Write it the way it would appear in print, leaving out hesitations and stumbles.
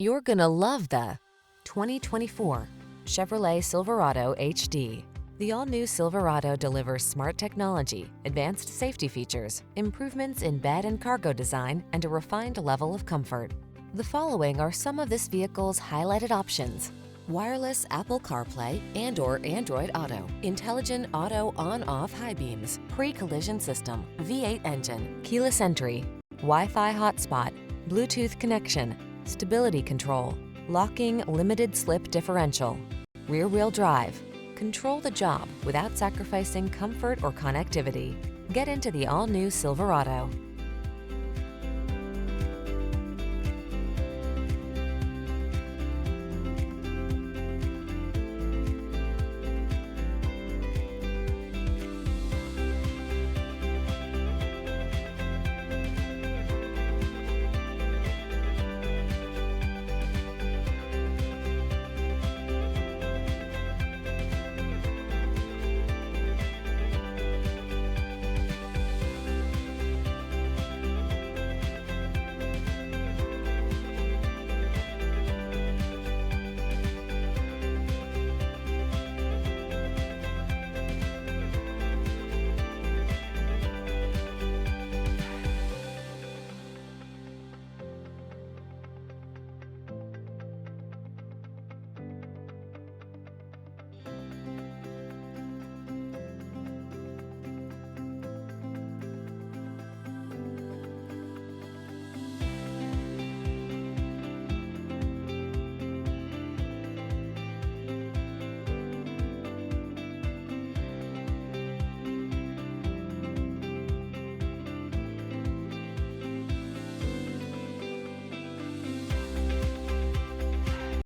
You're gonna love the 2024 Chevrolet Silverado HD. The all-new Silverado delivers smart technology, advanced safety features, improvements in bed and cargo design, and a refined level of comfort. The following are some of this vehicle's highlighted options: wireless Apple CarPlay and/or Android Auto, intelligent auto on-off high beams, pre-collision system, V8 engine, keyless entry, Wi-Fi hotspot, Bluetooth connection, stability control, locking limited slip differential, rear-wheel drive. Control the job without sacrificing comfort or connectivity. Get into the all-new Silverado.